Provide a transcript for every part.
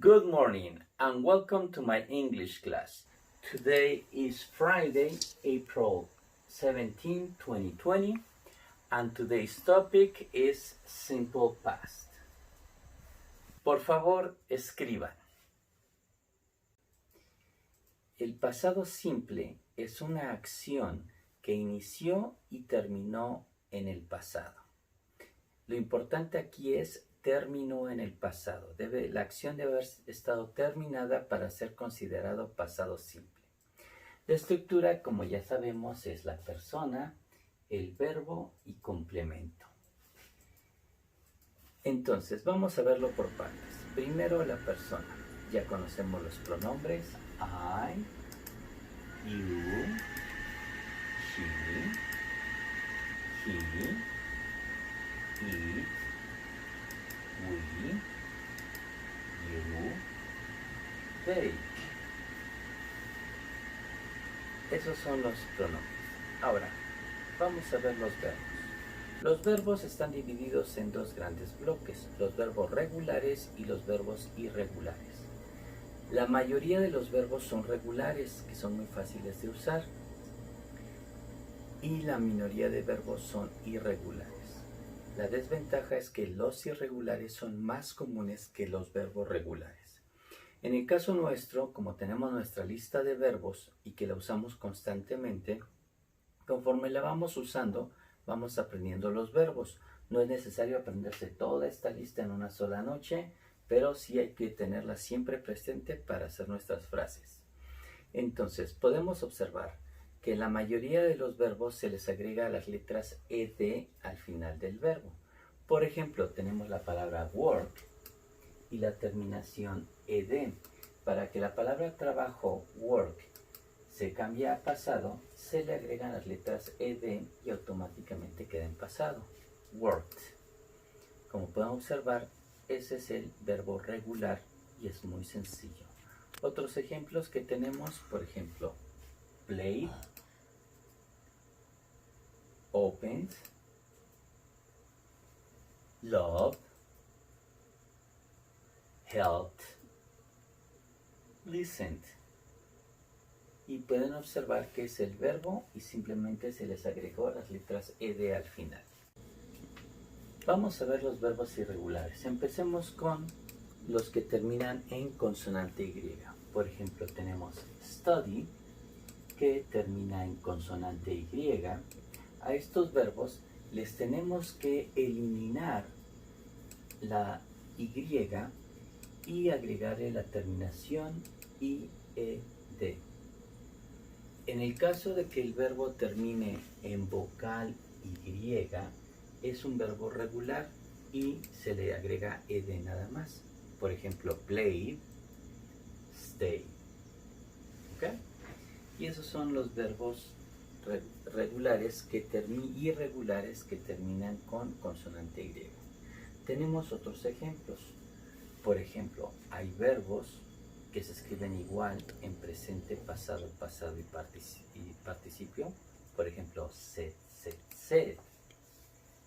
Good morning and welcome to my English class. Today is Friday, April 17, 2020, and today's topic is simple past. Por favor, escriban. El pasado simple es una acción que inició y terminó en el pasado. Lo importante aquí es terminó en el pasado. La acción debe haber estado terminada para ser considerado pasado simple. La estructura, como ya sabemos, es la persona, el verbo y complemento. Entonces, vamos a verlo por partes. Primero, la persona. Ya conocemos los pronombres I, you, she, he, it, we, you, they. Esos son los pronombres. Ahora, vamos a ver los verbos. Los verbos están divididos en dos grandes bloques, los verbos regulares y los verbos irregulares. La mayoría de los verbos son regulares, que son muy fáciles de usar, y la minoría de verbos son irregulares. La desventaja es que los irregulares son más comunes que los verbos regulares. En el caso nuestro, como tenemos nuestra lista de verbos y que la usamos constantemente, conforme la vamos usando, vamos aprendiendo los verbos. No es necesario aprenderse toda esta lista en una sola noche, pero sí hay que tenerla siempre presente para hacer nuestras frases. Entonces, podemos observar que la mayoría de los verbos se les agrega las letras ed al final del verbo. Por ejemplo, tenemos la palabra work y la terminación ed. Para que la palabra trabajo, work, se cambie a pasado, se le agregan las letras ed y automáticamente queda en pasado. Worked. Como pueden observar, ese es el verbo regular y es muy sencillo. Otros ejemplos que tenemos, por ejemplo, played, opened, loved, helped, listened. Y pueden observar que es el verbo y simplemente se les agregó las letras ed al final. Vamos a ver los verbos irregulares. Empecemos con los que terminan en consonante Y. Por ejemplo, tenemos study, que termina en consonante Y. A estos verbos les tenemos que eliminar la Y y agregarle la terminación IED. En el caso de que el verbo termine en vocal Y, es un verbo regular y se le agrega ed nada más. Por ejemplo, play, stay. ¿Okay? Y esos son los verbos irregulares que terminan con consonante Y. Tenemos otros ejemplos. Por ejemplo, hay verbos que se escriben igual en presente, pasado, pasado y participio. Por ejemplo, said, said, said.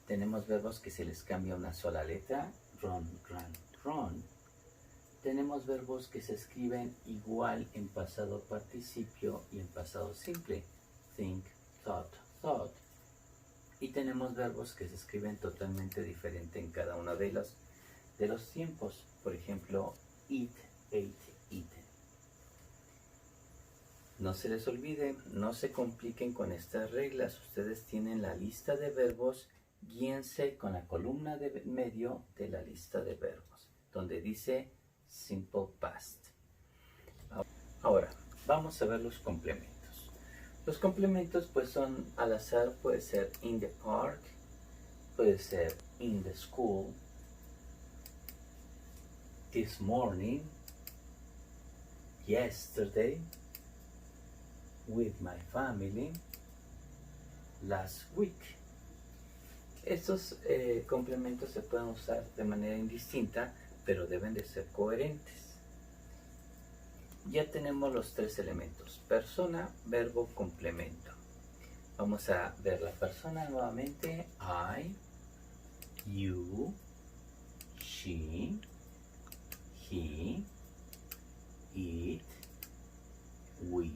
Tenemos verbos que se les cambia una sola letra, run, run, run. Tenemos verbos que se escriben igual en pasado participio y en pasado simple, think, thought, thought. Y tenemos verbos que se escriben totalmente diferente en cada uno de los tiempos. Por ejemplo, eat, ate, eaten. No se les olvide, no se compliquen con estas reglas. Ustedes tienen la lista de verbos, guíense con la columna de medio de la lista de verbos, donde dice simple past. Ahora, vamos a ver los complementos. Los complementos pues son al azar, puede ser in the park, puede ser in the school, this morning, yesterday, with my family, last week. Estos complementos se pueden usar de manera indistinta, pero deben de ser coherentes. Ya tenemos los tres elementos: persona, verbo, complemento. Vamos a ver la persona nuevamente. I, you, she, he, eat, we,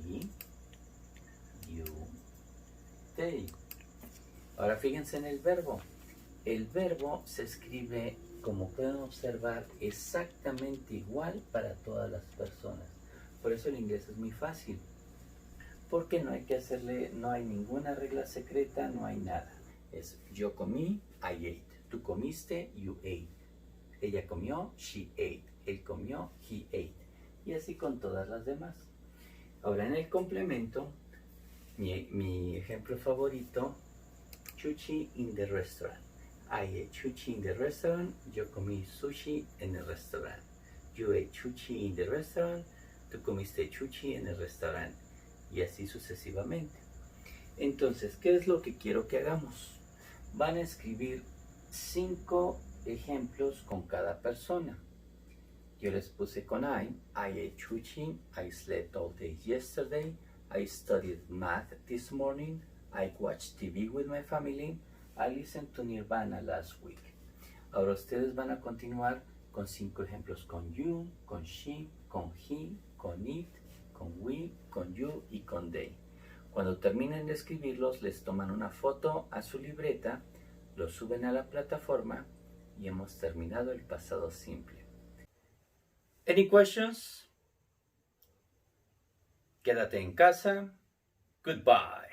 you, they. Ahora fíjense en el verbo. El verbo se escribe, como pueden observar, exactamente igual para todas las personas. Por eso el inglés es muy fácil. Porque no hay que hacerle, no hay ninguna regla secreta, no hay nada. Es yo comí, I ate. Tú comiste, you ate. Ella comió, she ate. Él comió, he ate. Y así con todas las demás. Ahora en el complemento, mi ejemplo favorito, sushi in the restaurant. I ate sushi in the restaurant. Yo comí sushi en el restaurante. You ate sushi in the restaurant. Tú comiste sushi en el restaurante. Y así sucesivamente. Entonces, ¿qué es lo que quiero que hagamos? Van a escribir 5 ejemplos con cada persona. Yo les puse con I ate sushi, I slept all day yesterday, I studied math this morning, I watched TV with my family, I listened to Nirvana last week. Ahora ustedes van a continuar con 5 ejemplos con you, con she, con he, con it, con we, con you y con they. Cuando terminen de escribirlos, les toman una foto a su libreta, los suben a la plataforma y hemos terminado el pasado simple. Any questions? Quédate en casa. Goodbye.